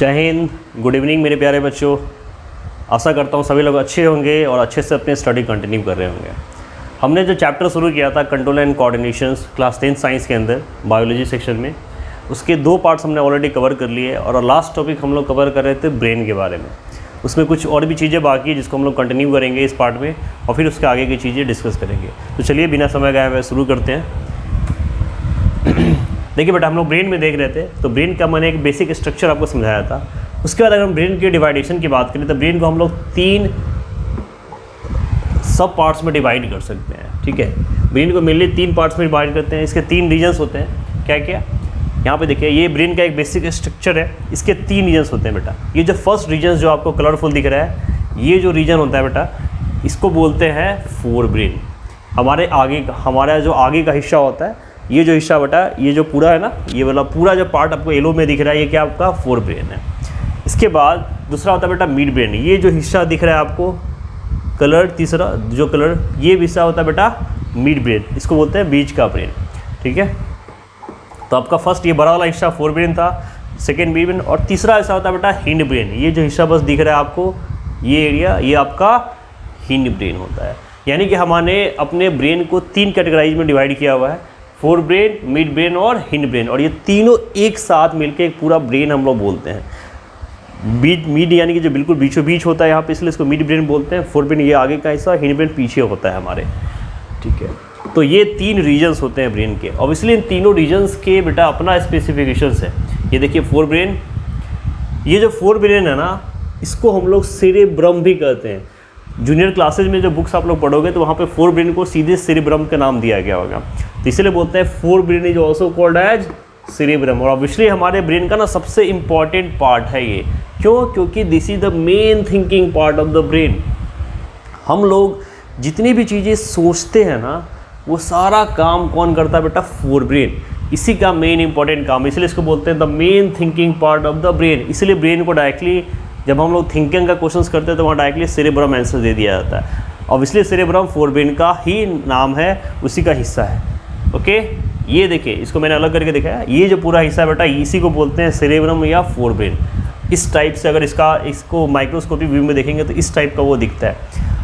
जय Hind, good evening मेरे प्यारे बच्चों। आशा करता हूँ सभी लोग अच्छे होंगे और अच्छे से अपनी स्टडी कंटिन्यू कर रहे होंगे। हमने जो चैप्टर शुरू किया था control and coordinations class 10 science के अंदर बायोलॉजी सेक्शन में, उसके 2 पार्ट्स हमने ऑलरेडी कवर कर लिए और लास्ट टॉपिक हम लोग कवर कर रहे थे ब्रेन के बारे में। उसमें कुछ और भी चीज़ें बाकी है जिसको हम लोग कंटिन्यू करेंगे इस पार्ट में और फिर उसके आगे की चीज़ें डिस्कस करेंगे। तो चलिए बिना समय गए हुए शुरू करते हैं। देखिए बेटा, हम लोग ब्रेन में देख रहे थे तो ब्रेन का मैंने एक बेसिक स्ट्रक्चर आपको समझाया था। उसके बाद अगर हम ब्रेन की डिवाइडेशन की बात करें तो ब्रेन को हम लोग 3 सब पार्ट्स में डिवाइड कर सकते हैं। ठीक है, ब्रेन को मेनली 3 पार्ट्स में डिवाइड करते हैं। इसके 3 रीजन्स होते हैं। क्या क्या? यहाँ पे देखिए, ये ब्रेन का एक बेसिक स्ट्रक्चर है। इसके 3 रीजन्स होते हैं बेटा। ये जो फर्स्ट रीजन जो आपको कलरफुल दिख रहा है, ये जो रीजन होता है बेटा, इसको बोलते हैं फोर ब्रेन। हमारा जो आगे का हिस्सा होता है, ये जो हिस्सा बेटा, ये जो पूरा है ना, ये वाला पूरा जो पार्ट आपको येलो में दिख रहा है, ये क्या आपका फोर ब्रेन है। इसके बाद दूसरा होता है बेटा मिड ब्रेन। ये जो हिस्सा दिख रहा है आपको कलर, तीसरा जो कलर, ये हिस्सा होता है बेटा मिड ब्रेन। इसको बोलते हैं बीच का ब्रेन। ठीक है, तो आपका फर्स्ट ये बड़ा वाला हिस्सा फोर ब्रेन था, सेकेंड मिड ब्रेन, और तीसरा हिस्सा होता है बेटा हिंड ब्रेन। ये जो हिस्सा बस दिख रहा है आपको, ये एरिया, ये आपका हिंड ब्रेन होता है। यानी कि हमने अपने ब्रेन को 3 कैटेगराइज में डिवाइड किया हुआ है, फोर ब्रेन, मिड ब्रेन और हिंड ब्रेन, और ये तीनों एक साथ मिलकर एक पूरा ब्रेन हम लोग बोलते हैं। मिड यानी कि जो बिल्कुल बीचों बीच होता है यहाँ पे, इसलिए इसको मिड ब्रेन बोलते हैं। फोर ब्रेन ये आगे का हिस्सा, हिंड ब्रेन पीछे होता है हमारे। ठीक है, तो ये 3 रीजन्स होते हैं ब्रेन के। ऑब्वियसली इन तीनों रीजन्स के बेटा अपना स्पेसिफिकेशंस है। ये देखिए फोर ब्रेन, ये जो फोर ब्रेन है ना, इसको हम लोग सेरेब्रम भी कहते हैं। जूनियर क्लासेज में जो बुक्स आप लोग पढ़ोगे तो वहाँ पे फोर ब्रेन को सीधे सेरेब्रम का नाम दिया गया होगा, तो इसलिए बोलते हैं fore brain is also called as cerebrum. और ऑब्वियसली हमारे ब्रेन का ना सबसे इम्पॉर्टेंट पार्ट है ये। क्यों? क्योंकि this is the main thinking part of the brain. हम लोग जितनी भी चीज़ें सोचते हैं ना, वो सारा काम कौन करता है बेटा? Fore brain. इसी का मेन इंपॉर्टेंट काम, इसलिए इसको बोलते हैं the main thinking part of the brain. इसलिए ब्रेन को डायरेक्टली जब हम लोग थिंकिंग का क्वेश्चंस करते हैं तो वहाँ डायरेक्टली सेरेब्रम आंसर दे दिया जाता है। ऑब्वियसली सेरेब्रम फोर ब्रेन का ही नाम है, उसी का हिस्सा है। ओके, ये देखिए, इसको मैंने अलग करके दिखाया। ये जो पूरा हिस्सा है बेटा, इसी को बोलते हैं सेरेब्रम या फोर ब्रेन। इस टाइप से अगर इसको माइक्रोस्कोपिक व्यू में देखेंगे तो इस टाइप का वो दिखता है।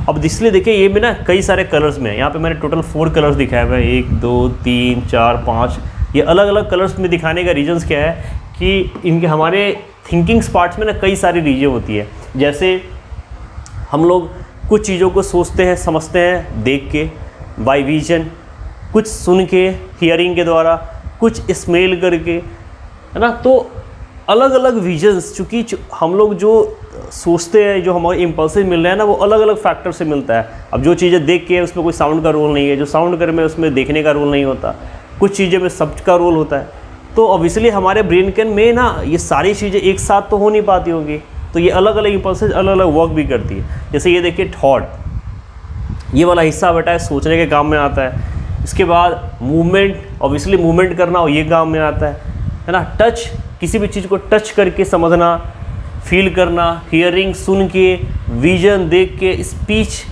अब इसलिए देखिए, ये में ना कई सारे कलर्स में, यहाँ पे मैंने टोटल 4 कलर्स दिखाए हुए हैं, 1 2 3 4 5। ये अलग अलग कलर्स में दिखाने का रीजन्स क्या है कि इनके हमारे थिंकिंग्स पार्ट्स में ना कई सारी रीजन होती है। जैसे हम लोग कुछ चीज़ों को सोचते हैं, समझते हैं देख के, बाय विजन, कुछ सुन के हियरिंग के द्वारा, कुछ स्मेल करके, है ना। तो अलग अलग विजन्स, चूँकि हम लोग जो सोचते हैं, जो हमारे इम्पल्सिव मिल रहे हैं ना, वो अलग अलग फैक्टर से मिलता है। अब जो चीज़ें देख के उसमें कोई साउंड का रोल नहीं है, जो साउंड कर में उसमें देखने का रोल नहीं होता, कुछ चीज़ें में शब्द का रोल होता है। तो ऑब्वियसली हमारे ब्रेन के में ना ये सारी चीज़ें एक साथ तो हो नहीं पाती होंगी, तो ये अलग अलग इम्पल्सेस अलग अलग वर्क भी करती है। जैसे ये देखिए थॉट, ये वाला हिस्सा बेटा है, सोचने के काम में आता है। इसके बाद मूवमेंट, ऑब्वियसली मूवमेंट करना हो, ये काम में आता है ना। टच, किसी भी चीज़ को टच करके समझना, फील करना, हियरिंग सुन के, विजन देख के, स्पीच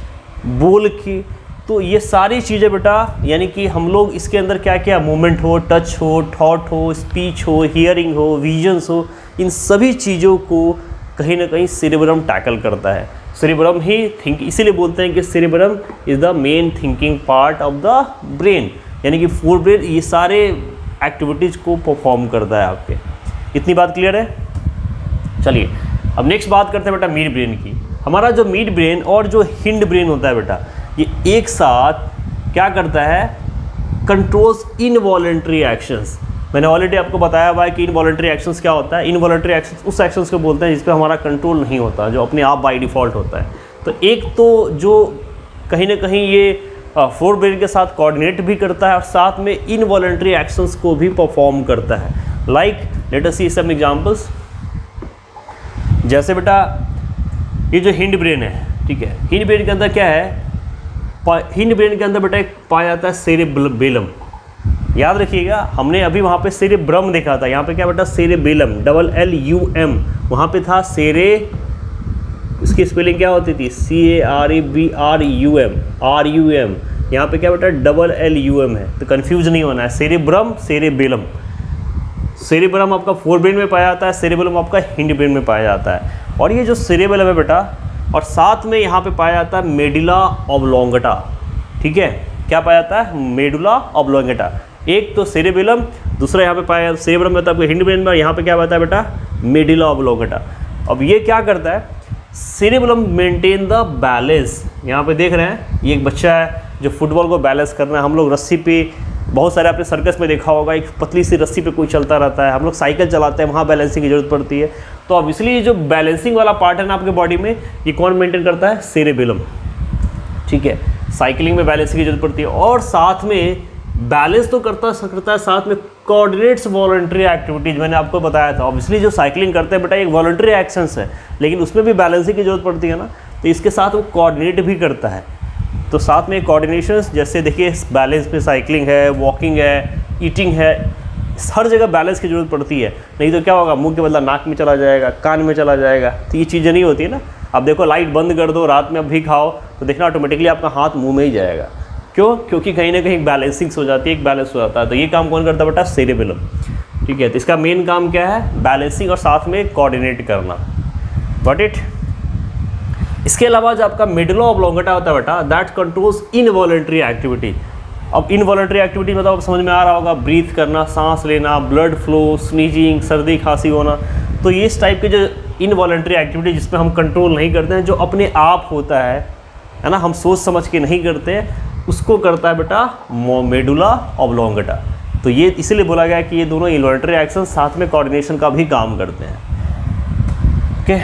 बोल के, तो ये सारी चीज़ें बेटा, यानी कि हम लोग इसके अंदर क्या क्या, मूवमेंट हो, टच हो, थॉट हो, स्पीच हो, हियरिंग हो, विजन्स हो, इन सभी चीज़ों को कहीं ना कहीं सेरेब्रम टैकल करता है। सेरेब्रम ही इसीलिए बोलते हैं कि cerebrum is the main thinking part of the brain. यानी कि फोर ब्रेन ये सारे एक्टिविटीज़ को परफॉर्म करता है आपके। इतनी बात क्लियर है? चलिए अब नेक्स्ट बात करते हैं बेटा मिड ब्रेन की। हमारा जो मिड ब्रेन और जो हिंड ब्रेन होता है बेटा, ये एक साथ क्या करता है? Controls involuntary actions. मैंने ऑलरेडी आपको बताया हुआ है कि इनवॉलेंट्री एक्शंस क्या होता है। इनवॉलेंट्री एक्शंस उस एक्शंस को बोलते हैं जिस पे हमारा कंट्रोल नहीं होता, जो अपने आप बाय डिफ़ॉल्ट होता है। तो एक तो जो कहीं ना कहीं ये फोर ब्रेन के साथ कोऑर्डिनेट भी करता है और साथ में इनवॉलेंट्री एक्शंस को भी परफॉर्म करता है। लाइक लेट अस सी सम एग्जांपल्स। जैसे बेटा ये जो हिंड ब्रेन है, ठीक है, हिंड ब्रेन के अंदर क्या है? हिंड ब्रेन के अंदर बेटा एक पाया जाता है सेरेबेलम। याद रखिएगा, हमने अभी वहाँ पे सेरेब्रम देखा था, यहाँ पे क्या बेटा? Cerebellum, LUM। वहाँ पे था सेरे, इसकी स्पेलिंग क्या होती थी? CAREBRUM। यहाँ पे क्या बेटा? LUM है, तो कंफ्यूज नहीं होना है। Cerebrum, cerebellum. सेरेबेलम आपका फोर ब्रेन में पाया जाता है, सेरेबेलम आपका हिंड ब्रेन में पाया जाता है। और ये जो सेरेबेलम है बेटा, और साथ में यहाँ पे पाया जाता है मेडुला ऑब्लोंगेटा, ठीक है, क्या पाया जाता है, मेडुला ऑब्लोंगेटा। एक तो सेरेबेलम, दूसरा यहाँ पे पाया जाता है सेरेबेलम में, आपको हिंड ब्रेन में, यहाँ पे क्या पाता है बेटा, मेडुला ऑब्लोंगेटा। अब ये क्या करता है, सेरेबेलम मेंटेन द बैलेंस। यहाँ पे देख रहे हैं ये एक बच्चा है जो फुटबॉल को बैलेंस करना है। हम लोग रस्सी पे, बहुत सारे आपने सर्कस में देखा होगा, एक पतली सी रस्सी पे कोई चलता रहता है, हम लोग साइकिल चलाते हैं, वहाँ बैलेंसिंग की जरूरत पड़ती है। तो अब इसलिए जो बैलेंसिंग वाला पार्ट है ना आपके बॉडी में, ये कौन मेंटेन करता है, सेरेबेलम, ठीक है। साइकिलिंग में बैलेंसिंग की जरूरत पड़ती है, और साथ में बैलेंस तो करता है, साथ में कोऑर्डिनेट्स वॉलंटरी एक्टिविटीज़। मैंने आपको बताया था, ऑब्वियसली जो साइकिलिंग करते हैं बेटा एक वॉलंटरी एक्शंस है, लेकिन उसमें भी बैलेंसिंग की जरूरत पड़ती है ना, तो इसके साथ वो कोऑर्डिनेट भी करता है। तो साथ में कोऑर्डिनेशंस, जैसे देखिए बैलेंस में साइकिलिंग है, वॉकिंग है, ईटिंग है, हर जगह बैलेंस की जरूरत पड़ती है। नहीं तो क्या होगा, मुंह के बदला नाक में चला जाएगा, कान में चला जाएगा, तो ये चीज़ें नहीं होती है ना। अब देखो लाइट बंद कर दो, रात में अब भी खाओ, तो देखना ऑटोमेटिकली आपका हाथ मुंह में ही जाएगा। क्यों? क्योंकि कहीं ना कहीं बैलेंसिंग हो जाती है, एक बैलेंस हो जाता है। तो ये काम कौन करता है बेटा, सेरेबेलम, ठीक है। तो इसका मेन काम क्या है, बैलेंसिंग और साथ में कोऑर्डिनेट करना, गॉट इट। इसके अलावा जो आपका मेडुला ऑब्लोंगेटा होता है बेटा, दैट कंट्रोल्स इनवॉलंटरी एक्टिविटी। अब इनवॉलंटरी एक्टिविटी मतलब समझ में आ रहा होगा, ब्रीथ करना, सांस लेना, ब्लड फ्लो, स्नीजिंग, सर्दी खांसी होना। तो ये इस टाइप के जो इनवॉलंटरी एक्टिविटी जिसमें हम कंट्रोल नहीं करते हैं, जो अपने आप होता है ना, हम सोच समझ के नहीं करते हैं, उसको करता है बेटा मेडुला ऑब्लोंगेटा। तो ये इसीलिए बोला गया है कि ये दोनों इनवॉलंटरी एक्शन साथ में कोऑर्डिनेशन का भी काम करते हैं, ओके।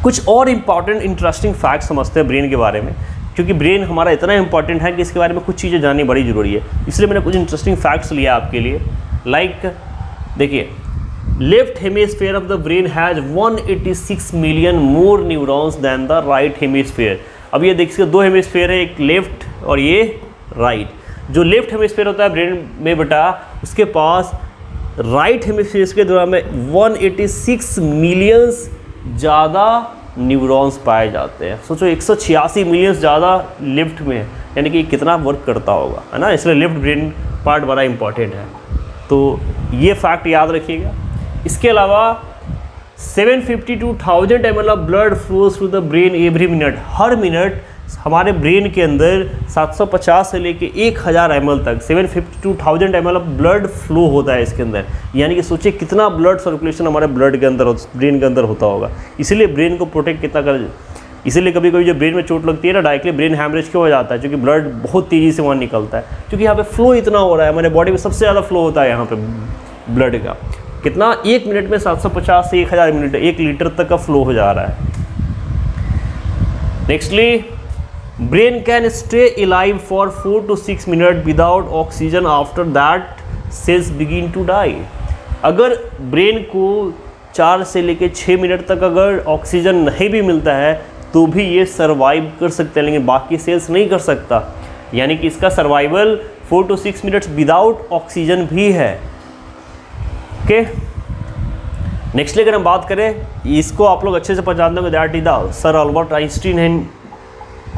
कुछ और इम्पॉर्टेंट इंटरेस्टिंग फैक्ट समझते हैं ब्रेन के बारे में, क्योंकि ब्रेन हमारा इतना इंपॉर्टेंट है कि इसके बारे में कुछ चीज़ें जाननी बड़ी ज़रूरी है। इसलिए मैंने कुछ इंटरेस्टिंग फैक्ट्स लिया आपके लिए। लाइक देखिए, left hemisphere of the brain has 186 million more neurons than the right hemisphere. अब ये देखिए दो हेमिस्फीयर है, एक लेफ्ट और ये राइट। जो लेफ्ट हेमिस्फीयर होता है ब्रेन में बेटा, उसके पास राइट हेमिस्फीयर के दौरान में 186 मिलियंस ज़्यादा न्यूरॉन्स पाए जाते हैं। सोचो 186 मिलियन ज़्यादा लेफ्ट में है, यानी कि कितना वर्क करता होगा, है ना। इसलिए लेफ्ट ब्रेन पार्ट बड़ा इंपॉर्टेंट है, तो ये फैक्ट याद रखिएगा। इसके अलावा 752,000 ml of blood flows through the brain every minute. Her minute हमारे ब्रेन के अंदर 750 से लेके 1000 ml तक 752,000 ml ऑफ ब्लड फ्लो होता है इसके अंदर। यानी कि सोचिए कितना ब्लड सर्कुलेशन हमारे ब्लड के अंदर, ब्रेन के अंदर होता होगा। इसीलिए ब्रेन को प्रोटेक्ट कितना कर, इसीलिए कभी कभी जब ब्रेन में चोट लगती है ना, डायरेक्टली ब्रेन हैमरेज क्यों हो जाता है, क्योंकि ब्लड बहुत तेज़ी से वहाँ निकलता है, क्योंकि यहाँ पे फ्लो इतना हो रहा है। हमारे बॉडी में सबसे ज़्यादा फ्लो होता है यहाँ पे ब्लड का, कितना, 1 मिनट में 750 से 1000 मिनट 1 लीटर तक का फ्लो हो जा रहा है। Nextly, brain can stay alive for 4 to 6 minute without oxygen, after that cells begin to die. अगर ब्रेन को 4 से लेके 6 मिनट तक अगर ऑक्सीजन नहीं भी मिलता है तो भी ये सर्वाइव कर सकते हैं, लेकिन बाकी सेल्स नहीं कर सकता। यानी कि इसका survival 4 to 6 minutes without oxygen भी है, ओके। नेक्स्टली अगर हम बात करें, इसको आप लोग अच्छे से पहचानते होंगे, that is the sir Albert Einstein है।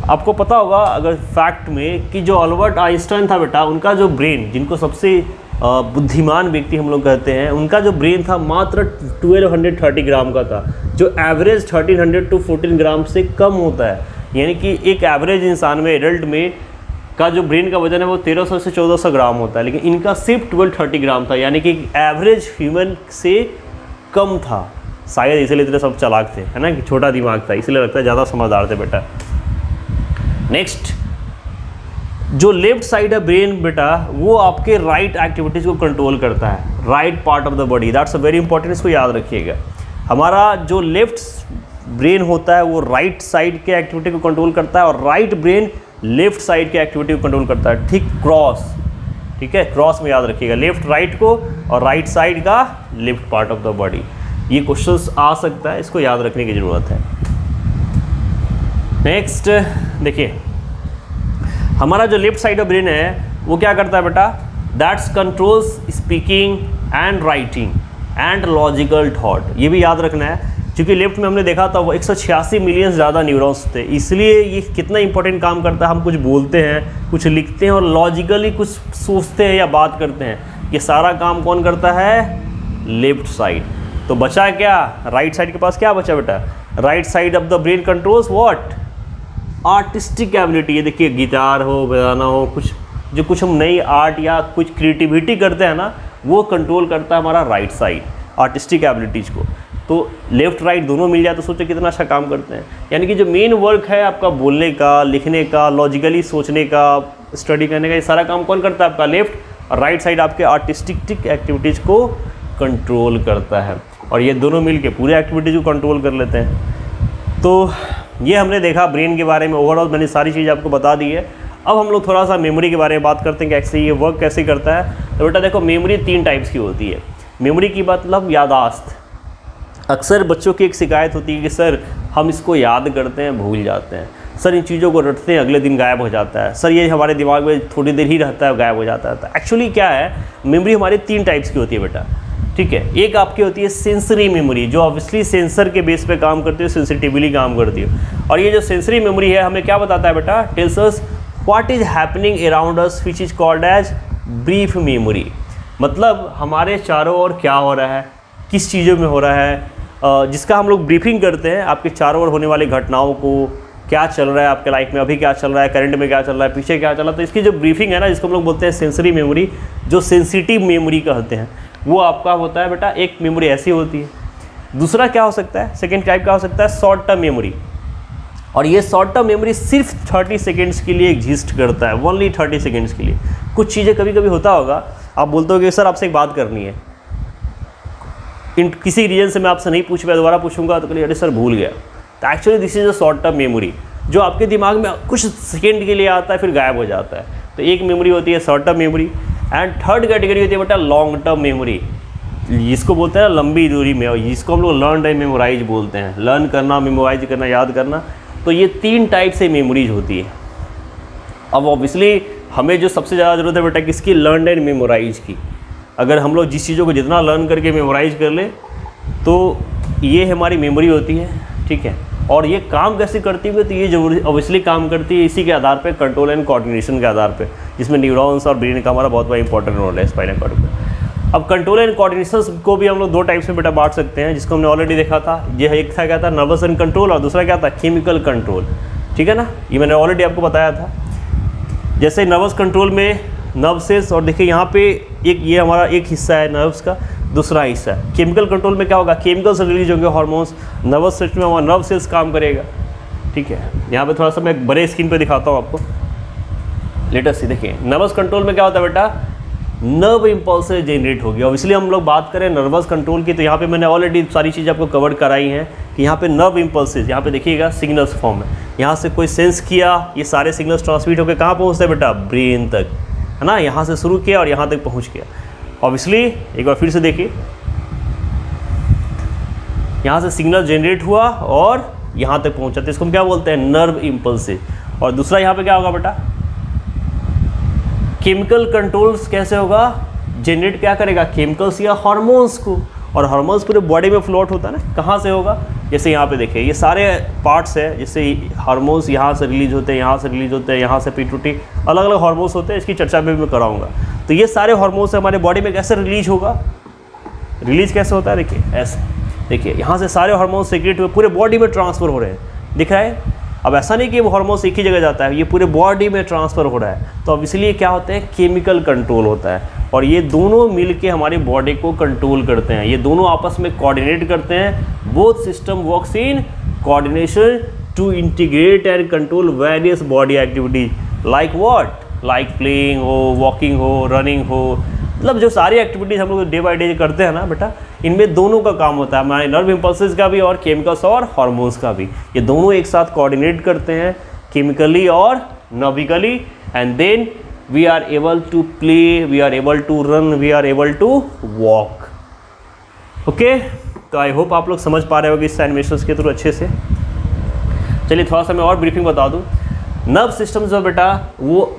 आपको पता होगा अगर फैक्ट में कि जो अल्बर्ट आइंस्टाइन था बेटा, उनका जो ब्रेन, जिनको सबसे बुद्धिमान व्यक्ति हम लोग कहते हैं, उनका जो ब्रेन था मात्र 1230 ग्राम का था, जो एवरेज 1300 to 14 ग्राम से कम होता है। यानी कि एक एवरेज इंसान में, एडल्ट में का जो ब्रेन का वजन है वो 1300 से 1400 ग्राम होता है, लेकिन इनका सिर्फ 1230 ग्राम था, यानी कि एवरेज ह्यूमन से कम था। शायद इसलिए इतने सब चालाक थे, है ना, कि छोटा दिमाग था, इसलिए लगता है ज़्यादा समझदार थे बेटा। नेक्स्ट, जो लेफ्ट साइड है ब्रेन बेटा, वो आपके राइट एक्टिविटीज़ को कंट्रोल करता है, right part of the body, that's a very important, इसको याद रखिएगा। हमारा जो लेफ्ट ब्रेन होता है वो राइट साइड के एक्टिविटी को कंट्रोल करता है, और राइट ब्रेन लेफ्ट साइड के एक्टिविटी को कंट्रोल करता है, ठीक क्रॉस, ठीक है, क्रॉस में याद रखिएगा, लेफ्ट राइट को और राइट साइड का left part of the body. ये क्वेश्चंस आ सकता है, इसको याद रखने की ज़रूरत है। नेक्स्ट देखिए, हमारा जो लेफ्ट साइड ऑफ ब्रेन है वो क्या करता है बेटा, that's controls speaking and writing and logical thought. ये भी याद रखना है, क्योंकि लेफ्ट में हमने देखा था वो 186 मिलियन ज़्यादा न्यूरॉन्स थे, इसलिए ये कितना इंपॉर्टेंट काम करता है। हम कुछ बोलते हैं, कुछ लिखते हैं और लॉजिकली कुछ सोचते हैं या बात करते हैं, ये सारा काम कौन करता है? Left side. तो बचा क्या? राइट साइड के पास क्या बचा बेटा? Right side of the brain controls what? Artistic ability. ये देखिए, गिटार हो, बजाना हो, कुछ हम नई आर्ट या कुछ क्रिएटिविटी करते हैं ना, वो कंट्रोल करता है हमारा राइट साइड, आर्टिस्टिक एबिलिटीज़ को। तो लेफ्ट राइट दोनों मिल जाए तो सोचो कितना अच्छा काम करते हैं। यानी कि जो मेन वर्क है आपका बोलने का, लिखने का, लॉजिकली सोचने का, स्टडी करने का, ये सारा काम कौन करता है? आपका लेफ्ट। और राइट साइड आपके आर्टिस्टिक एक्टिविटीज़ को कंट्रोल करता है, और ये दोनों मिलके पूरे एक्टिविटीज़ को कंट्रोल कर लेते हैं। तो ये हमने देखा ब्रेन के बारे में। ओवरऑल मैंने सारी चीज़ आपको बता दी है। अब हम लोग थोड़ा सा मेमोरी के बारे में बात करते हैं कि कैसे ये वर्क कैसे करता है। तो बेटा देखो, मेमोरी 3 टाइप्स की होती है। मेमोरी की मतलब यादाश्त। अक्सर बच्चों की एक शिकायत होती है कि सर हम इसको याद करते हैं, भूल जाते हैं, सर इन चीज़ों को रटते हैं, अगले दिन गायब हो जाता है, सर ये हमारे दिमाग में थोड़ी देर ही रहता है, गायब हो जाता है। तो एक्चुअली क्या है, मेमोरी हमारी 3 टाइप्स की होती है बेटा, ठीक है। एक आपकी होती है सेंसरी मेमोरी, जो ऑब्वियसली सेंसर के बेस पे काम करती है, सेंसिटिवली काम करती है। और ये जो सेंसरी मेमोरी है हमें क्या बताता है बेटा? Tells us what is happening around us which is called as brief memory. मतलब हमारे चारों ओर क्या हो रहा है, किस चीज़ों में हो रहा है, जिसका हम लोग ब्रीफिंग करते हैं। आपके चारों ओर होने वाली घटनाओं को, क्या चल रहा है आपके लाइफ में, अभी क्या चल रहा है, करंट में क्या चल रहा है, पीछे क्या चल रहा है। तो इसकी जो ब्रीफिंग है ना, जिसको हम लोग बोलते हैं सेंसरी मेमोरी, जो सेंसिटिव मेमोरी कहते हैं, वो आपका होता है बेटा। एक मेमोरी ऐसी होती है। दूसरा क्या हो सकता है, सेकेंड टाइप का हो सकता है शॉर्ट टर्म मेमोरी। और ये शॉर्ट टर्म मेमोरी सिर्फ 30 सेकेंड्स के लिए एग्जिस्ट करता है, ओनली 30 सेकेंड्स के लिए। कुछ चीज़ें कभी कभी होता होगा, आप बोलते हो कि सर आपसे एक बात करनी है, किसी रीजन से मैं आपसे नहीं पूछ पाया, दोबारा पूछूंगा तो कहिए अरे सर भूल गया। तो actually this is a short term memory, जो आपके दिमाग में कुछ सेकेंड के लिए आता है फिर गायब हो जाता है। तो एक मेमोरी होती है short term memory. And third category होती है बेटा लॉन्ग टर्म मेमोरी, जिसको बोलते हैं लंबी दूरी में, और जिसको हम लोग लर्न एंड मेमोराइज बोलते हैं। लर्न करना, मेमोराइज करना, याद करना। तो ये 3 टाइप से मेमोरीज होती है। अब ऑब्वियसली हमें जो सबसे ज़्यादा ज़रूरत है बेटा किसकी? लर्न एंड मेमोराइज की। अगर हम लोग जिस चीज़ों को जितना लर्न करके मेमोराइज कर ले तो ये हमारी मेमोरी होती है, ठीक है। और ये काम कैसे करती है? तो ये जो ऑब्वियसली काम करती है इसी के आधार पे, कंट्रोल एंड कोऑर्डिनेशन के आधार पे, जिसमें न्यूरॉन्स और ब्रेन का हमारा बहुत बड़ा इंपॉर्टेंट रोल है स्पाइनल कॉर्ड पे। अब कंट्रोल एंड कोऑर्डिनेशन को भी हम लोग 2 टाइप्स में बेटा बांट सकते हैं, जिसको हमने ऑलरेडी देखा था। ये एक था क्या था? नर्वस एंड कंट्रोल, और दूसरा क्या था? केमिकल कंट्रोल, ठीक है ना। ये मैंने ऑलरेडी आपको बताया था। जैसे नर्वस कंट्रोल में नर्व सेल्स, और देखिए यहाँ पे एक ये हमारा एक हिस्सा है नर्व्स का, दूसरा हिस्सा है। केमिकल कंट्रोल में क्या होगा? केमिकल्स रिलीज होंगे, हार्मोन्स। नर्वस सिस्टम में हमारा नर्व सेल्स काम करेगा, ठीक है। यहाँ पे थोड़ा सा मैं बड़े स्क्रीन पे दिखाता हूँ आपको, लेटेस्ट। देखिए नर्वस कंट्रोल में क्या होता है बेटा? नर्व इम्पल्सेस जनरेट होगी। और इसलिए हम लोग बात करें नर्वस कंट्रोल की, तो यहाँ पे मैंने ऑलरेडी सारी चीज़ें आपको कवर कराई हैं कि यहाँ पे नर्व इम्पल्सेस, यहाँ पे देखिएगा सिग्नल्स फॉर्म है। यहाँ से कोई सेंस किया, ये सारे सिग्नल्स ट्रांसमिट होकर कहाँ पहुँचते हैं बेटा? ब्रेन तक, है ना। यहाँ से शुरू किया और यहाँ तक पहुँच गया। ऑब्वियसली एक बार फिर से देखिए, यहाँ से सिग्नल जनरेट हुआ और यहाँ तक पहुँचा, तो इसको हम क्या बोलते हैं? Nerve impulses. और दूसरा यहाँ पे क्या होगा बेटा? केमिकल कंट्रोल्स कैसे होगा? जनरेट क्या करेगा? केमिकल्स या हार्मोन्स को। और हार्मोन्स पूरे बॉडी में फ्लोट होता है ना, कहाँ से होगा? जैसे यहाँ पे देखिए ये सारे पार्ट्स है, जैसे हार्मोन्स यहाँ से रिलीज होते हैं, यहाँ से रिलीज होते हैं, यहाँ से पीटूटी, अलग अलग हार्मोन्स होते हैं। इसकी चर्चा भी मैं कराऊंगा। तो ये सारे हार्मोन्स हमारे बॉडी में कैसे रिलीज होगा? रिलीज कैसे होता है? देखिए ऐसे, देखिए यहाँ से सारे हार्मोन्स सीक्रेट हुए पूरे बॉडी में ट्रांसफ़र हो रहे हैं, दिख रहा है। अब ऐसा नहीं कि वो हार्मोन्स एक ही जगह जाता है, ये पूरे बॉडी में ट्रांसफ़र हो रहा है। तो अब इसलिए क्या होता है? केमिकल कंट्रोल होता है। और ये दोनों मिलके हमारी बॉडी को कंट्रोल करते हैं, ये दोनों आपस में कोऑर्डिनेट करते हैं। Both system works in coordination to integrate and control various body activities like what? Like playing हो, वॉकिंग हो, रनिंग हो, मतलब जो सारी एक्टिविटीज़ हम लोग डे बाई डे करते हैं ना बेटा, इनमें दोनों का काम होता है, हमारे नर्व इम्पल्सेस का भी और केमिकल्स और हार्मोन्स का भी। ये दोनों एक साथ कोऑर्डिनेट करते हैं केमिकली और नर्विकली, and then we are able to play, we are able to run, we are able to walk. Okay, तो आई होप आप लोग समझ पा रहे होगे इस एनिमेशन के थ्रू अच्छे से। चलिए थोड़ा सा मैं और ब्रीफिंग बता दूँ। नर्व सिस्टम जो बेटा वो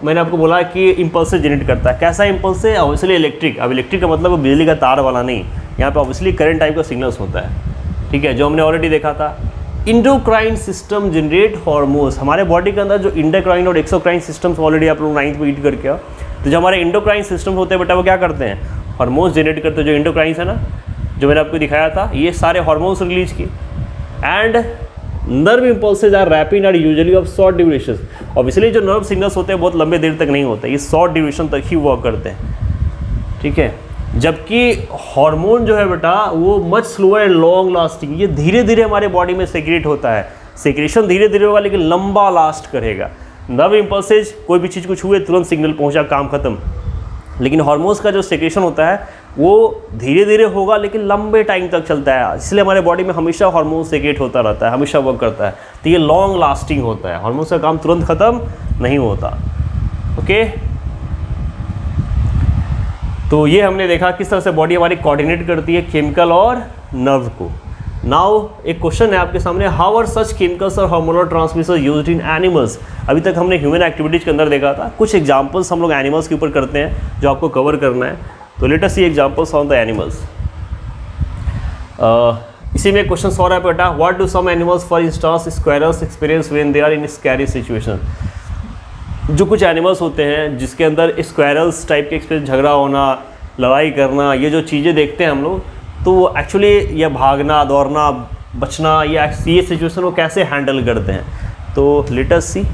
मैंने आपको बोला कि इम्पल्स जनरेट करता है। कैसा इम्पल्स है? Obviously electric. अब इलेक्ट्रिक का मतलब बिजली का तार वाला नहीं, यहाँ पे ऑब्वियसली करंट टाइप का सिग्नल्स होता है, ठीक है, जो हमने ऑलरेडी देखा था। Endocrine system generate hormones. हमारे बॉडी के अंदर जो इंडोक्राइन और एक्सोक्राइन सिस्टम्स ऑलरेडी आप लोग 9th में ईट करके आओ, तो जो हमारे इंडोक्राइन सिस्टम होते हैं बेटा वो क्या करते हैं, हार्मोन्स जनरेट करते हैं। जो इंडोक्राइंस है ना, जो मैंने आपको दिखाया था, ये सारे हार्मोन्स रिलीज किए। And nerve impulses are rapid and usually of short duration. Obviously जो नर्व सिग्नल्स होते हैं बहुत लंबे देर तक नहीं होते, ये शॉर्ट ड्यूरेशन तक ही वर्क करते हैं, ठीक है। जबकि हार्मोन जो है बेटा वो much slower and long lasting, ये धीरे धीरे हमारे बॉडी में सेक्रेट होता है। सेक्रेशन धीरे धीरे होगा लेकिन लंबा लास्ट करेगा। नर्व इम्पल्सेज कोई भी चीज़ को छुए तुरंत सिग्नल पहुंचा, काम खत्म। लेकिन हार्मोन्स का जो सेक्रेशन होता है वो धीरे धीरे होगा लेकिन लंबे टाइम तक चलता है, इसलिए हमारे बॉडी में हमेशा हार्मोन सेक्रेट होता रहता है, हमेशा वर्क करता है। तो ये लॉन्ग लास्टिंग होता है, हार्मोन्स का काम तुरंत ख़त्म नहीं होता। ओके, तो ये हमने देखा किस तरह से बॉडी हमारी कोऑर्डिनेट करती है केमिकल और नर्व को। नाउ एक क्वेश्चन है आपके सामने, हाउ आर सच केमिकल्स और hormonal transmitters used in animals. अभी तक हमने ह्यूमन एक्टिविटीज के अंदर देखा था, कुछ एग्जांपल्स हम लोग एनिमल्स के ऊपर करते हैं जो आपको कवर करना है। तो let us see examples on the animals. इसी में क्वेश्चन और है बेटा, what do some animals for instance squirrels experience when they are in scary situation. जो कुछ एनिमल्स होते हैं जिसके अंदर स्क्वायरल्स टाइप के एक्सपीरियंस, झगड़ा होना, लड़ाई करना, ये जो चीज़ें देखते हैं हम लोग, तो एक्चुअली ये भागना, दौड़ना, बचना, ये सिचुएशन को कैसे हैंडल करते हैं। तो let us see.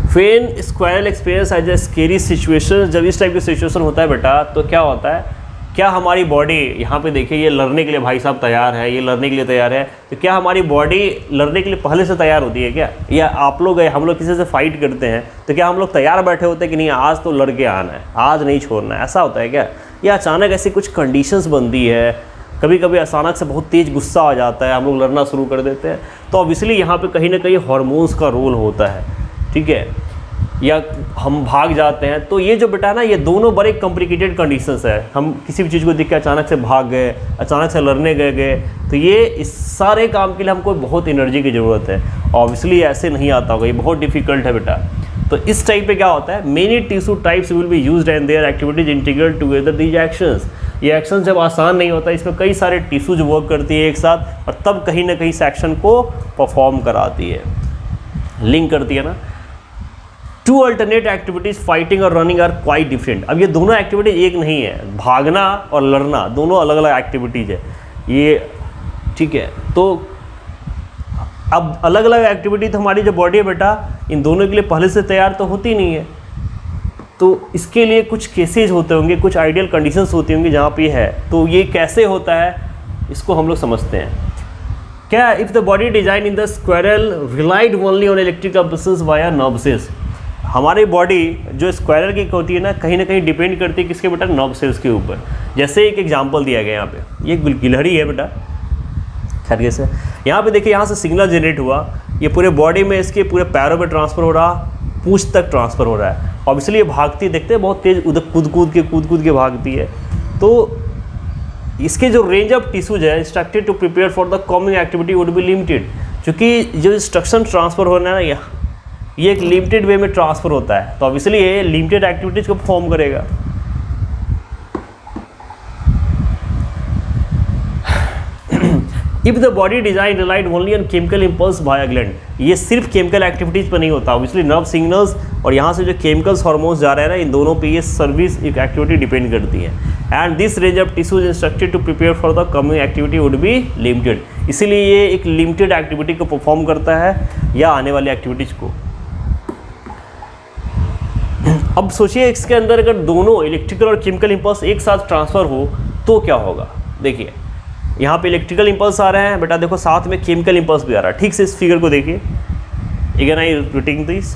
When squirrel experiences as a scary situation, जब इस टाइप की सिचुएशन होता है बेटा तो क्या होता है, क्या हमारी बॉडी, यहाँ पे देखिए ये लड़ने के लिए भाई साहब तैयार है, ये लड़ने के लिए तैयार है, तो क्या हमारी बॉडी लड़ने के लिए पहले से तैयार होती है क्या? या आप लोग हम लोग किसी से फाइट करते हैं तो क्या हम लोग तैयार बैठे होते हैं कि नहीं आज तो लड़ के आना है, आज नहीं छोड़ना है, ऐसा होता है क्या? या अचानक ऐसी कुछ कंडीशंस बनती है, कभी कभी अचानक से बहुत तेज़ गुस्सा आ जाता है, हम लोग लड़ना शुरू कर देते हैं, तो ऑब्वियसली यहाँ पे कहीं ना कहीं हार्मोन्स का रोल होता है, ठीक है। या हम भाग जाते हैं, तो ये जो बेटा ना, ये दोनों बड़े कॉम्प्लिकेटेड कंडीशंस है। हम किसी भी चीज़ को देख के अचानक से भाग गए, अचानक से लड़ने गए, तो ये इस सारे काम के लिए हमको बहुत एनर्जी की ज़रूरत है। ऑब्वियसली ऐसे नहीं आता होगा, ये बहुत डिफिकल्ट है बेटा। तो इस टाइप पे क्या होता है, many tissue types will be used and their activities integrate together these actions. ये एक्शन जब आसान नहीं होता, इसमें कई सारे टिश्यूज वर्क करती है एक साथ और तब कहीं ना कहीं इस एक्शन को परफॉर्म कराती है, लिंक करती है ना। टू अल्टरनेट एक्टिविटीज़ फाइटिंग और रनिंग आर क्वाइट डिफरेंट। अब ये दोनों एक्टिविटीज एक नहीं है, भागना और लड़ना दोनों अलग अलग एक्टिविटीज़ है ये, ठीक है। तो अब अलग अलग एक्टिविटी तो हमारी जो बॉडी है बेटा, इन दोनों के लिए पहले से तैयार तो होती नहीं है, तो इसके लिए कुछ केसेज होते होंगे, कुछ आइडियल कंडीशंस होती होंगी जहाँ पे है। तो ये कैसे होता है इसको हम लोग समझते हैं। क्या, if the body design in the squirrel relied only on electric impulses via nerve cells. हमारी बॉडी जो स्क्वायरल की होती है ना कहीं डिपेंड करती है किसके बेटा, नर्व सेल्स के ऊपर। जैसे एक एग्जांपल दिया गया यहाँ पे, ये गिलहरी है बेटा, खैर से यहाँ पे देखिए, यहाँ से सिग्नल जनरेट हुआ, ये पूरे बॉडी में इसके पूरे पैरों में ट्रांसफ़र हो रहा, पूंछ तक ट्रांसफ़र हो रहा है। ऑब्वियसली ये भागती, देखते हैं बहुत तेज़ उधर कूद के भागती है। तो इसके जो रेंज ऑफ टिश्यूज है instructed to prepare for the coming activity would be limited, क्योंकि जो इंस्ट्रक्शन ट्रांसफ़र होना है ना, ये एक लिमिटेड वे में ट्रांसफ़र होता है, तो ऑब्वियसली ये लिमिटेड एक्टिविटीज़ को परफॉर्म करेगा। If the body design relied only on chemical impulse via gland, ये सिर्फ केमिकल एक्टिविटीज़ पर नहीं होता, ऑब्वियसली नर्व सिग्नल्स और यहाँ से जो केमिकल्स हार्मोन्स जा रहे हैं ना, इन दोनों पे ये सर्विस एक एक्टिविटी डिपेंड करती है। And this range of tissues instructed to prepare for the coming activity would be limited, इसीलिए ये एक लिमिटेड एक्टिविटी को परफॉर्म करता है या आने वाली एक्टिविटीज़ को। अब सोचिए इसके अंदर अगर दोनों इलेक्ट्रिकल और केमिकल इम्पल्स एक साथ ट्रांसफ़र हो तो क्या होगा। देखिए यहाँ पे इलेक्ट्रिकल इम्पल्स आ रहे हैं बेटा, देखो साथ में केमिकल इम्पल्स भी आ रहा है, ठीक से इस फिगर को देखिए, अगेन आई रिपीटिंग दिस।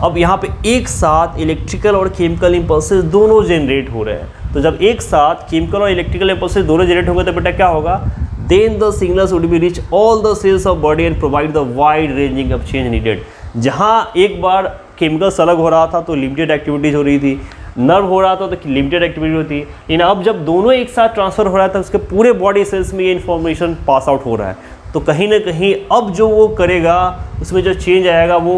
अब यहाँ पे एक साथ इलेक्ट्रिकल और केमिकल इम्पल्सेस दोनों जनरेट हो रहे हैं, तो जब एक साथ केमिकल और इलेक्ट्रिकल इम्पल्सेस दोनों जनरेट होंगे तो बेटा क्या होगा, then the signals would be reach all the cells of body and provide the wide ranging of change needed. जहाँ एक बार केमिकल्स अलग हो रहा था तो लिमिटेड एक्टिविटीज़ हो रही थी, नर्व हो रहा था तो लिमिटेड एक्टिविटी होती है, लेकिन अब जब दोनों एक साथ ट्रांसफ़र हो रहा था उसके पूरे बॉडी सेल्स में ये इन्फॉर्मेशन पास आउट हो रहा है, तो कहीं ना कहीं अब जो वो करेगा उसमें जो चेंज आएगा वो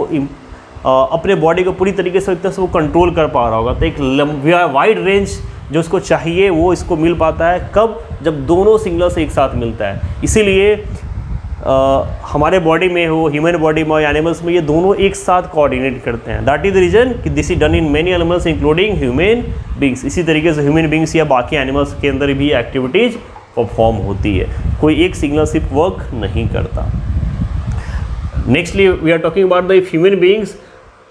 अपने बॉडी को पूरी तरीके से एक तरह से वो कंट्रोल कर पा रहा होगा। तो एक वाइड रेंज जो उसको चाहिए वो इसको मिल पाता है, कब, जब दोनों सिग्नल्स एक साथ मिलता है। इसीलिए हमारे बॉडी में हो, ह्यूमन बॉडी में, एनिमल्स में, ये दोनों एक साथ कोऑर्डिनेट करते हैं। दैट इज द रीजन कि this is done in many animals including human beings. इसी तरीके से ह्यूमन बींग्स या बाकी एनिमल्स के अंदर भी एक्टिविटीज परफॉर्म होती है, कोई एक सिंगल सिर्फ वर्क नहीं करता। Nextly we are talking about the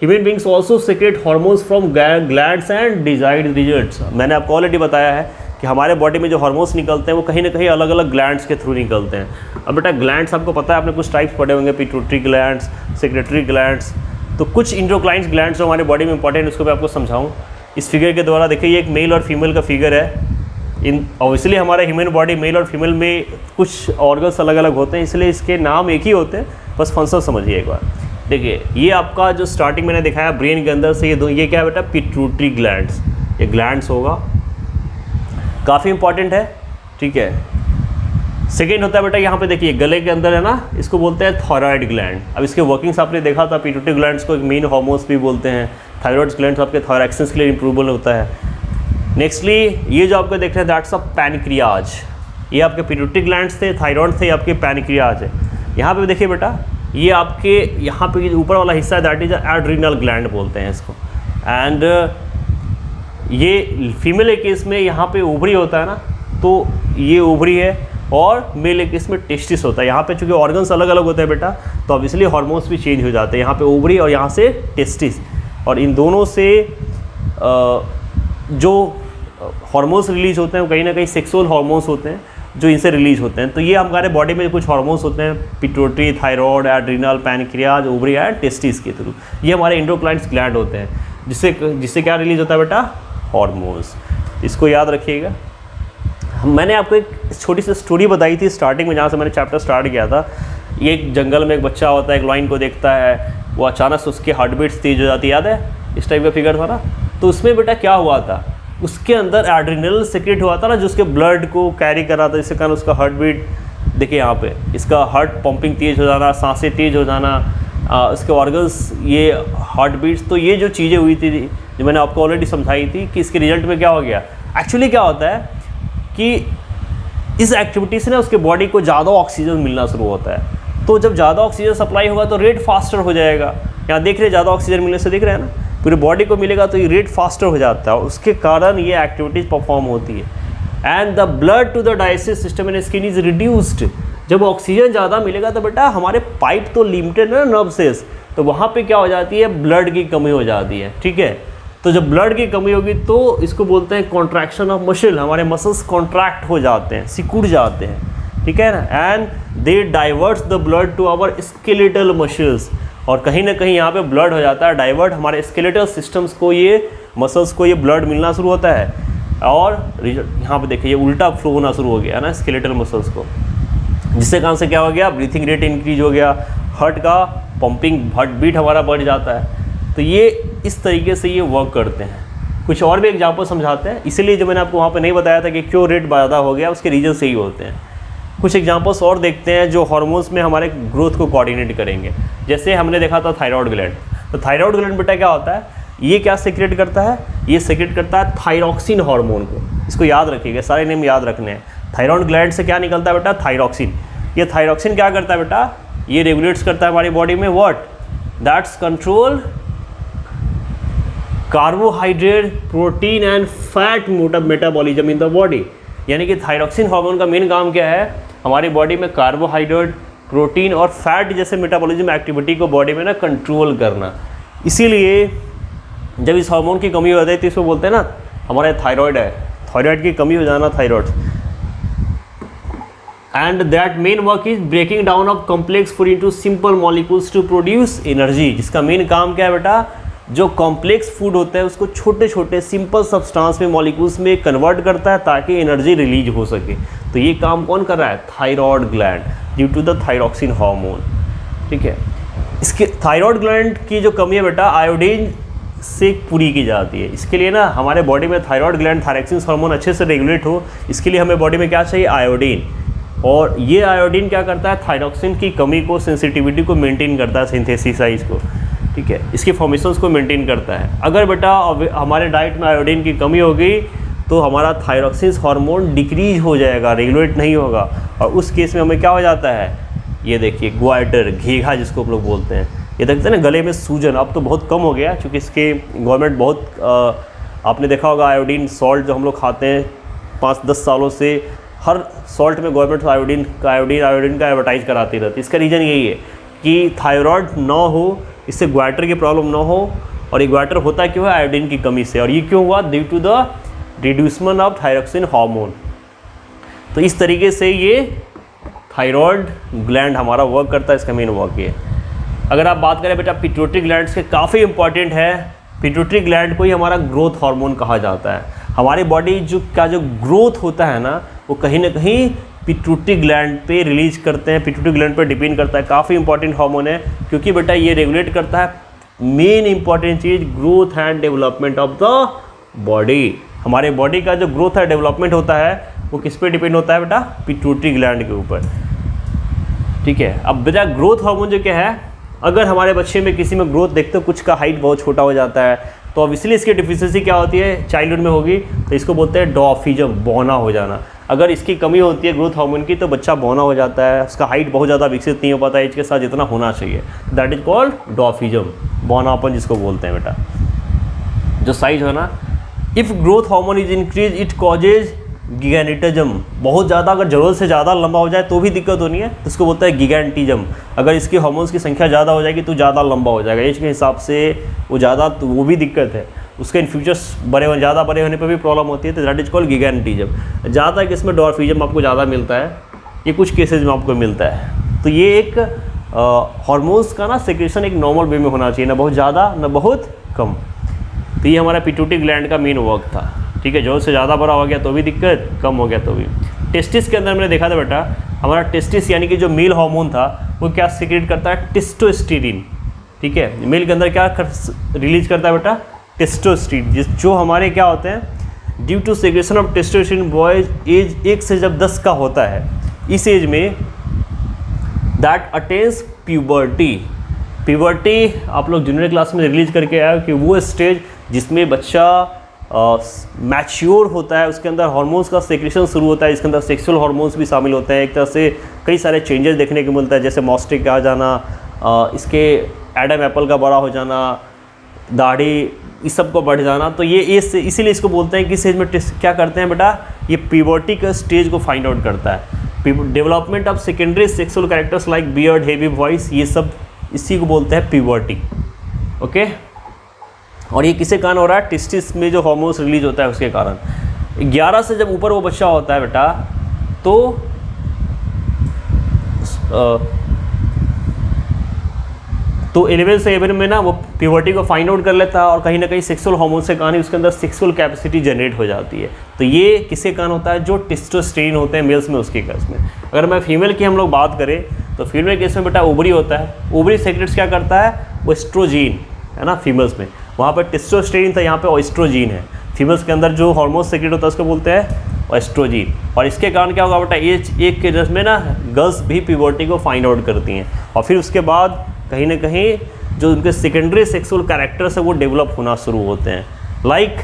human beings also secrete hormones from glands and desired results. मैंने आपको ऑलरेडी बताया है कि हमारे बॉडी में जो हार्मोन्स निकलते हैं वो कहीं ना कहीं अलग अलग ग्लैंड्स के थ्रू निकलते हैं। अब बेटा ग्लैंड्स आपको पता है, आपने कुछ टाइप्स पढ़े होंगे, पिट्यूटरी ग्लैंड्स, सेक्रेटरी ग्लैंड्स। तो कुछ इंडोक्राइन ग्लैंड्स जो हमारे बॉडी में इंपॉर्टेंट है उसको मैं आपको समझाऊँ इस फिगर के द्वारा। देखिए ये एक मेल और फीमेल का फिगर है। इन ऑब्वियसली हमारा ह्यूमन बॉडी मेल और फीमेल में कुछ ऑर्गन्स अलग अलग होते हैं, इसलिए इसके नाम एक ही होते हैं, बस फंक्शन समझिए एक बार। देखिए ये आपका जो स्टार्टिंग मैंने दिखाया ब्रेन के अंदर से ये क्या है बेटा, पिट्यूटरी ग्लैंड्स। ये ग्लैंड्स होगा, काफ़ी इंपॉर्टेंट है, ठीक है। सेकेंड होता है बेटा यहाँ पे देखिए गले के अंदर है ना, इसको बोलते हैं थायराइड ग्लैंड। अब इसके वर्किंग्स आपने देखा था, पिट्यूटरी ग्लैंड्स को एक मेन हार्मोन्स भी बोलते हैं। थायराइड ग्लैंड्स आपके थायरॉक्सिन्स के लिए इंप्रूवल होता है। नेक्स्टली ये जो आपको देख रहे हैं दैट्स अ पैनक्रियाज। ये आपके पिट्यूटरी ग्लैंड्स थे, थायराइड थे, आपके पैनक्रियाज है। यहाँ पे देखिए बेटा ये आपके यहाँ पे ऊपर वाला हिस्सा है दैट इज एड्रिनल ग्लैंड बोलते हैं इसको। एंड ये फीमेल केस में यहाँ पे ओवरी होता है ना, तो ये ओवरी है, और मेल केस में टेस्टिस होता है। यहाँ पे चूँकि ऑर्गन्स अलग अलग होते हैं बेटा, तो अब इसलिए हार्मोन्स भी चेंज हो जाते हैं। यहाँ पे ओवरी और यहाँ से टेस्टिस, और इन दोनों से जो हार्मोन्स रिलीज होते हैं वो कहीं ना कहीं सेक्सुअल हार्मोन्स होते हैं जो इनसे रिलीज होते हैं। तो ये हमारे बॉडी में कुछ हार्मोन्स होते हैं, pituitary, thyroid, adrenal, pancreas, ovary and testis के थ्रू। ये हमारे एंडोक्राइन ग्लैंड होते हैं, जिससे क्या रिलीज होता है बेटा, हार्मोन्स। इसको याद रखिएगा। मैंने आपको एक छोटी सी स्टोरी बताई थी स्टार्टिंग में, जहाँ से मैंने चैप्टर स्टार्ट किया था। ये एक जंगल में एक बच्चा होता है, एक लाइन को देखता है, वो अचानक से उसकी हार्ट बीट्स तेज हो जाती है, याद है, इस टाइप का फिगर था ना। तो उसमें बेटा क्या हुआ था, उसके अंदर एड्रिनल सीक्रेट हुआ था ना, जो उसके ब्लड को कैरी कर रहा था, जिसके कारण उसका हार्ट बीट, देखिए यहाँ पे इसका हार्ट पंपिंग तेज हो जाना, सांसें तेज हो जाना, इसके ऑर्गन्स, ये हार्ट बीट्स। तो ये जो चीज़ें हुई थी जो मैंने आपको ऑलरेडी समझाई थी कि इसके रिजल्ट में क्या हो गया। एक्चुअली क्या होता है कि इस एक्टिविटी से ना उसके बॉडी को ज़्यादा ऑक्सीजन मिलना शुरू होता है। तो जब ज़्यादा ऑक्सीजन सप्लाई होगा तो रेट फास्टर हो जाएगा। यहाँ देख रहे हैं ज़्यादा ऑक्सीजन मिलने से, देख रहे हैं ना, पूरे बॉडी को मिलेगा तो ये रेट फास्टर हो जाता है, और उसके कारण ये एक्टिविटीज़ परफॉर्म होती है। And the blood to the digestive system in skin is reduced. जब ऑक्सीजन ज़्यादा मिलेगा तो बेटा हमारे पाइप तो लिमिटेड है ना नर्व सेल्स, तो वहाँ पे क्या हो जाती है, ब्लड की कमी हो जाती है, ठीक है। तो जब ब्लड की कमी होगी तो इसको बोलते हैं कॉन्ट्रैक्शन ऑफ मसल, हमारे मसल्स कॉन्ट्रैक्ट हो जाते हैं, सिकुड़ जाते हैं, ठीक है ना। And they diverts the blood to our skeletal muscles, और कहीं ना कहीं यहाँ पे ब्लड हो जाता है डाइवर्ट, हमारे स्केलेटल सिस्टम्स को, ये मसल्स को ये ब्लड मिलना शुरू होता है, और यहाँ पे देखिए ये उल्टा फ्लो होना शुरू हो गया ना स्केलेटल मसल्स को, जिससे कारण से क्या हो गया, ब्रीथिंग रेट इंक्रीज हो गया, हार्ट का पंपिंग, हार्ट बीट हमारा बढ़ जाता है। तो ये इस तरीके से ये वर्क करते हैं। कुछ और भी एग्जाम्पल समझाते हैं, इसीलिए जो मैंने आपको वहाँ पे नहीं बताया था कि क्यों रेट ज़्यादा हो गया, उसके रीजन से ही होते हैं। कुछ एग्जाम्पल्स और देखते हैं जो हार्मोन्स में हमारे ग्रोथ को कोऑर्डिनेट करेंगे। जैसे हमने देखा था थायराइड ग्लैंड। तो थायराइड ग्लैंड बेटा क्या होता है, ये क्या सीक्रेट करता है, ये सीक्रेट करता है थायरॉक्सिन हार्मोन को। इसको याद रखिएगा, सारे नेम याद रखने हैं। थायराइड ग्लैंड से क्या निकलता है बेटा, थायरॉक्सिन। ये थायरॉक्सिन क्या करता है बेटा, ये रेगुलेट्स करता है हमारी बॉडी में what, that's control carbohydrate, protein and fat metabolism in the body. यानी कि थायरॉक्सिन हार्मोन का मेन काम क्या है, हमारी बॉडी में कार्बोहाइड्रेट, प्रोटीन और फैट जैसे मेटाबॉलिज्म एक्टिविटी को बॉडी में ना कंट्रोल करना। इसीलिए जब इस हार्मोन की कमी हो जाती है तो इसको बोलते हैं ना, हमारा थायराइड है, थायराइड की कमी हो जाना, thyroid. And that main work is breaking down of complex food into simple molecules to produce energy. जिसका मेन काम क्या है बेटा, जो कॉम्प्लेक्स फूड होता है उसको छोटे छोटे सिंपल सब्सटेंस में, मॉलिक्यूल्स में कन्वर्ट करता है ताकि एनर्जी रिलीज हो सके। तो ये काम कौन कर रहा है, thyroid gland, due to the thyroxin hormone, ठीक है। इसके थायराइड ग्लैंड की जो कमी है बेटा, आयोडीन से पूरी की जाती है। इसके लिए ना हमारे बॉडी में थायराइड ग्लैंड, थायरॉक्सिन हार्मोन अच्छे से रेगुलेट हो, इसके लिए हमें बॉडी में क्या चाहिए, आयोडीन। और ये आयोडीन क्या करता है, थायरॉक्सिन की कमी को, सेंसिटिविटी को मेंटेन करता है, सिंथेसिसाइज को, ठीक है, इसकी फॉर्मेशंस को मेंटेन करता है। अगर बेटा हमारे डाइट में आयोडीन की कमी होगी तो हमारा थायरॉक्सिन हार्मोन डिक्रीज हो जाएगा, रेगुलेट नहीं होगा, और उस केस में हमें क्या हो जाता है, ये देखिए ग्वाइटर, घेघा जिसको हम लोग बोलते हैं, ये देखते हैं ना गले में सूजन, अब तो बहुत कम हो गया क्योंकि इसके गवर्नमेंट बहुत आपने देखा होगा आयोडीन सॉल्ट जो हम लोग खाते हैं 5-10 सालों से, हर सॉल्ट में गवर्नमेंट आयोडीन का एडवर्टाइज कराती रहती है। इसका रीज़न यही है कि थायराइड ना हो, इससे ग्वाइटर की प्रॉब्लम ना हो। और ये ग्वाइटर होता क्यों है? आयोडीन की कमी से। और ये क्यों हुआ? Due to the reducement of thyroxine hormone. तो इस तरीके से ये थायराइड ग्लैंड हमारा वर्क करता है, इसका मेन वर्क ये। अगर आप बात करें बेटा पिट्यूटरी ग्लैंड्स के, काफ़ी इंपॉर्टेंट है। पिट्यूटरी ग्लैंड को ही हमारा ग्रोथ हार्मोन कहा जाता है। हमारी बॉडी जो ग्रोथ होता है ना, वो कहीं ना कहीं पिट्यूटरी ग्लैंड पे रिलीज करते हैं, पिट्यूटरी ग्लैंड पे डिपेंड करता है। काफ़ी इंपॉर्टेंट हार्मोन है क्योंकि बेटा ये रेगुलेट करता है main important cheese, growth and development of the body. हमारे बॉडी का जो ग्रोथ है डेवलपमेंट होता है वो किस पे डिपेंड होता है बेटा? पिट्यूटरी ग्लैंड के ऊपर। ठीक है, अब बेटा ग्रोथ हार्मोन जो क्या है, अगर हमारे बच्चे में किसी में ग्रोथ देखते हो कुछ का हाइट बहुत छोटा हो जाता है, तो अब इसलिए इसकी डिफिशियंसी क्या होती है? चाइल्डहुड में होगी तो इसको बोलते हैं डॉर्फिज्म, बौना हो जाना। अगर इसकी कमी होती है ग्रोथ हार्मोन की तो बच्चा बौना हो जाता है, उसका हाइट बहुत ज़्यादा विकसित नहीं हो पाता एज के साथ जितना होना चाहिए। दैट इज कॉल्ड डॉर्फिज्म, बौनापन जिसको बोलते हैं बेटा। जो साइज है ना, if growth hormone is increase it causes gigantism, बहुत ज़्यादा अगर ज़रूरत से ज़्यादा लंबा हो जाए तो भी दिक्कत होनी है, तो इसको बोलता है गिगैंटिज्म। अगर इसके हार्मोन्स की संख्या ज़्यादा हो जाएगी तो ज़्यादा लंबा हो जाएगा, एज के हिसाब से वो ज़्यादा, तो वो भी दिक्कत है। उसके इन फ्यूचर्स ज़्यादा बड़े होने पर भी प्रॉब्लम होती है, तो दैट इज कॉल्ड गिगैंटिज्म। ज़्यादा कि इसमें डॉर्फिज्म आपको ज़्यादा मिलता है, ये कुछ केसेज में आपको मिलता है। तो ये एक हार्मोन्स का ना सेक्रेशन एक नॉर्मल वे में होना चाहिए, ना बहुत ज़्यादा ना बहुत कम। तो ये हमारा पिट्यूटरी ग्लैंड का मेन वर्क था। ठीक है, ज़रूरत से ज़्यादा बड़ा हो गया तो भी दिक्कत, कम हो गया तो भी। टेस्टिस के अंदर मैंने देखा था बेटा, हमारा टेस्टिस यानी कि जो मेल हार्मोन था वो क्या सीक्रेट करता है? टेस्टोस्टेरोन। ठीक है, मेल के अंदर क्या रिलीज करता है बेटा? टेस्टोस्टेरोन, जो हमारे क्या होते हैं, due to secretion of testosterone boys age 1 से जब 10 का होता है, इस एज में दैट अटेन्स प्यूबर्टी। प्यूबर्टी आप लोग जूनियर क्लास में रिलीज करके आए कि वो स्टेज जिसमें बच्चा मैच्योर होता है, उसके अंदर हार्मोन्स का सेक्रेशन शुरू होता है, इसके अंदर सेक्सुअल हार्मोन्स भी शामिल होते हैं। एक तरह से कई सारे चेंजेस देखने को मिलता है, जैसे मॉस्टिक आ जाना, इसके एडम एप्पल का बड़ा हो जाना, दाढ़ी, इस सब को बढ़ जाना। तो ये इसीलिए इसको बोलते हैं कि स्टेज में क्या करते हैं बेटा, ये प्यूबर्टी का स्टेज को फाइंड आउट करता है। Development of secondary sexual characters like beard, heavy voice, ये सब इसी को बोलते हैं प्यूबर्टी। ओके, और ये किसके कारण हो रहा है? टेस्टिस में जो हार्मोन्स रिलीज होता है उसके कारण। 11 से जब ऊपर वो बच्चा होता है बेटा, तो 11 से 11 में ना वो प्यूबर्टी को फाइंड आउट कर लेता है और कहीं ना कहीं सेक्सुअल हार्मोन से कारण उसके अंदर सेक्सुअल कैपेसिटी जनरेट हो जाती है। तो ये किसके कारण होता है? जो टेस्टोस्टेरोन होते हैं मेल्स में, उसके केस में। अगर मैं फीमेल की हम लोग बात करें तो फीमेल केस में बेटा ओवरी होता है, ओवरी सेक्रेट्स क्या करता है? वो एस्ट्रोजीन है ना फीमेल्स में, वहाँ पर टेस्टोस्टेरोन था, यहाँ पे एस्ट्रोजीन है। फीमेल्स के अंदर जो हार्मोन सेक्रेट होता है उसको बोलते हैं एस्ट्रोजीन। और इसके कारण क्या होगा बेटा, एज 1 के जस्ट में ना गर्ल्स भी प्यूबर्टी को फाइंड आउट करती हैं, और फिर उसके बाद कहीं ना कहीं जो उनके सेकेंडरी सेक्सुअल कैरेक्टर्स है वो डेवलप होना शुरू होते हैं। लाइक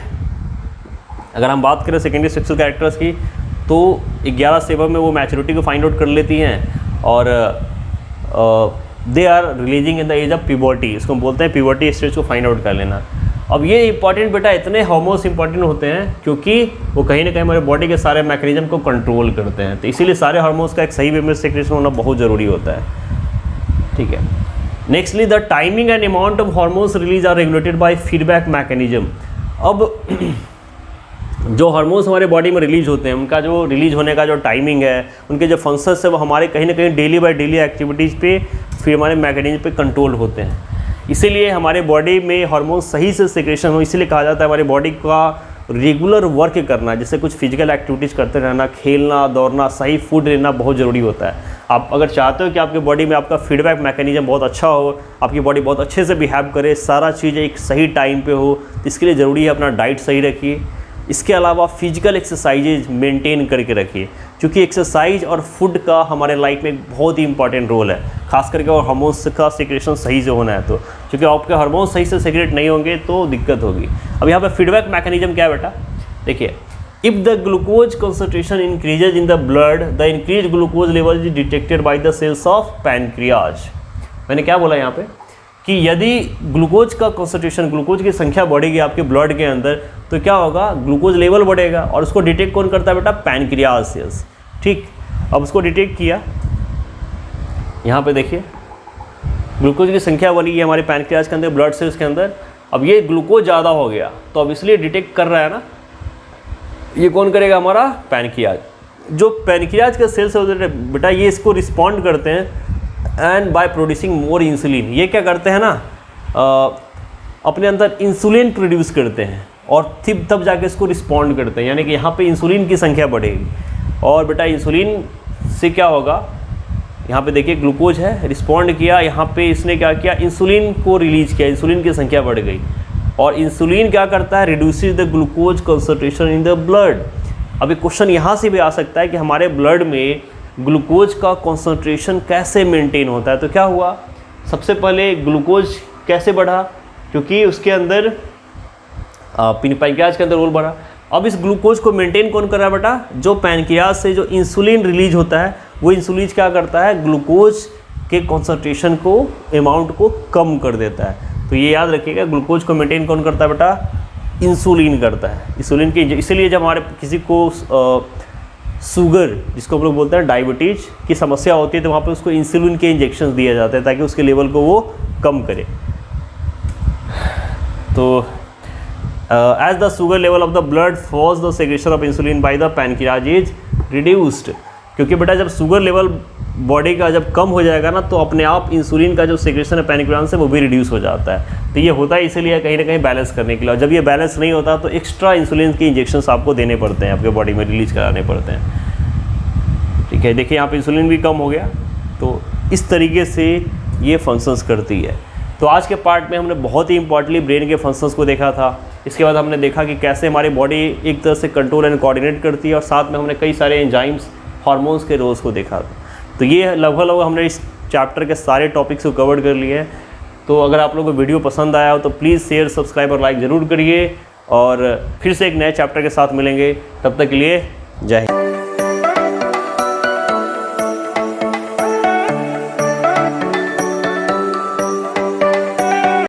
अगर हम बात करें सेकेंडरी सेक्सुअल कैरेक्टर्स की, तो 11 से में वो मैच्योरिटी को फाइंड आउट कर लेती हैं और they are releasing in the age of puberty. इसको हम बोलते हैं प्यूबर्टी स्टेज को फाइंड आउट कर लेना। अब ये इंपॉर्टेंट बेटा, इतने हार्मोन्स इंपॉर्टेंट होते हैं क्योंकि वो कहीं ना कहीं हमारे बॉडी के सारे मैकेनिज्म को कंट्रोल करते हैं, तो इसीलिए सारे हार्मोन्स का एक सही वे में सेक्रेशन होना बहुत ज़रूरी होता है। ठीक है, nextly the timing and amount of hormones release are regulated by feedback mechanism. अब जो हार्मोन्स हमारे बॉडी में रिलीज होते हैं, उनका जो रिलीज होने का जो टाइमिंग है, उनके जो फंक्शंस है, वो हमारे कहीं ना कहीं डेली बाय डेली एक्टिविटीज़ पे, फिर हमारे मैकेनिज्म पे कंट्रोल होते हैं। इसीलिए हमारे बॉडी में हार्मोन सही से सेक्रेशन हो, इसीलिए कहा जाता है हमारी बॉडी का रेगुलर वर्क करना, जैसे कुछ फिजिकल एक्टिविटीज़ करते रहना, खेलना, दौड़ना, सही फूड लेना बहुत ज़रूरी होता है। आप अगर चाहते हो कि आपके बॉडी में आपका फीडबैक मैकेनिज्म बहुत अच्छा हो, आपकी बॉडी बहुत अच्छे से बिहेव करे, सारा चीज़ एक सही टाइम पे हो, तो इसके लिए ज़रूरी है अपना डाइट सही रखिए। इसके अलावा फिजिकल एक्सरसाइजेज मेंटेन करके रखिए, क्योंकि एक्सरसाइज और फूड का हमारे लाइफ में एक बहुत ही इंपॉर्टेंट रोल है, खास करके और हार्मोन्स का सिक्रेशन सही से होना है तो, क्योंकि आपके हार्मोन्स सही से सिक्रेट नहीं होंगे तो दिक्कत होगी। अब यहाँ पे फीडबैक मैकेनिज्म क्या है बेटा, देखिए if the glucose concentration increases in the blood, the increase glucose level is detected by the cells of pancreas. मैंने क्या बोला यहाँ पे कि यदि ग्लूकोज का कंसंट्रेशन, ग्लूकोज की संख्या बढ़ेगी आपके ब्लड के अंदर, तो क्या होगा, ग्लूकोज लेवल बढ़ेगा और उसको डिटेक्ट कौन करता है बेटा, पैनक्रियाज सेल्स। ठीक, अब उसको डिटेक्ट किया, यहाँ पे देखिए ग्लूकोज की संख्या बढ़ी है हमारे पैनक्रियाज के अंदर, ब्लड सेल्स के अंदर। अब ये ग्लूकोज ज़्यादा हो गया तो अब इसलिए डिटेक्ट कर रहा है ना, ये कौन करेगा, हमारा पैनक्रियाज। जो पैनक्रियाज के सेल्स होते हैं बेटा, ये इसको रिस्पॉन्ड करते हैं and by producing more insulin. ये क्या करते हैं ना, अपने अंदर इंसुलिन प्रोड्यूस करते हैं और तब जाके इसको रिस्पॉन्ड करते हैं, यानी कि यहाँ पे इंसुलिन की संख्या बढ़ेगी। और बेटा इंसुलिन से क्या होगा, यहाँ पे देखिए ग्लूकोज है, रिस्पॉन्ड किया, यहाँ पे इसने क्या किया, इंसुलिन को रिलीज किया, इंसुलिन की संख्या बढ़ गई। और इंसुलिन क्या करता है, reduces the glucose concentration in the blood. अभी क्वेश्चन यहाँ से भी आ सकता है कि हमारे ब्लड में ग्लूकोज का कंसंट्रेशन कैसे मेंटेन होता है। तो क्या हुआ, सबसे पहले ग्लूकोज कैसे बढ़ा, क्योंकि उसके अंदर पैनक्रियाज के अंदर रोल बढ़ा। अब इस ग्लूकोज को मेंटेन कौन कर रहा है बेटा, जो पैनक्रियाज से जो इंसुलिन रिलीज होता है, वो इंसुलिन क्या करता है, ग्लूकोज के कंसंट्रेशन को, अमाउंट को कम कर देता है। तो ये याद रखिएगा, ग्लूकोज को मेंटेन कौन करता है बेटा, इंसुलिन करता है। इंसुलिन की, इसीलिए जब हमारे किसी को शुगर, जिसको हम लोग बोलते हैं डायबिटीज की समस्या होती है, तो वहाँ पे उसको इंसुलिन के इंजेक्शन दिए जाते हैं ताकि उसके लेवल को वो कम करे। तो as the sugar level of the blood falls, the secretion of insulin by the pancreas is reduced। क्योंकि बेटा जब शुगर लेवल बॉडी का जब कम हो जाएगा ना, तो अपने आप इंसुलिन का जो सेक्रेशन है पैनक्रियाज से वो भी रिड्यूस हो जाता है। तो ये होता है इसीलिए कहीं ना कहीं बैलेंस करने के लिए। जब ये बैलेंस नहीं होता तो एक्स्ट्रा इंसुलिन के इंजेक्शंस आपको देने पड़ते हैं, आपके बॉडी में रिलीज कराने पड़ते हैं। ठीक है, देखिए यहाँ पे इंसुलिन भी कम हो गया। तो इस तरीके से ये फंक्शंस करती है। तो आज के पार्ट में हमने बहुत ही इंपॉर्टेंटली ब्रेन के फंक्शंस को देखा था। इसके बाद हमने देखा कि कैसे हमारी बॉडी एक तरह से कंट्रोल एंड कोऑर्डिनेट करती है, और साथ में हमने कई सारे एंजाइम्स, हार्मोन्स के रोल्स को देखा था। तो ये लगभग हमने इस चैप्टर के सारे टॉपिक्स को कवर कर लिए हैं। तो अगर आप लोगों को वीडियो पसंद आया हो तो प्लीज़ शेयर, सब्सक्राइब और लाइक ज़रूर करिए। और फिर से एक नए चैप्टर के साथ मिलेंगे, तब तक के लिए जय हिंद।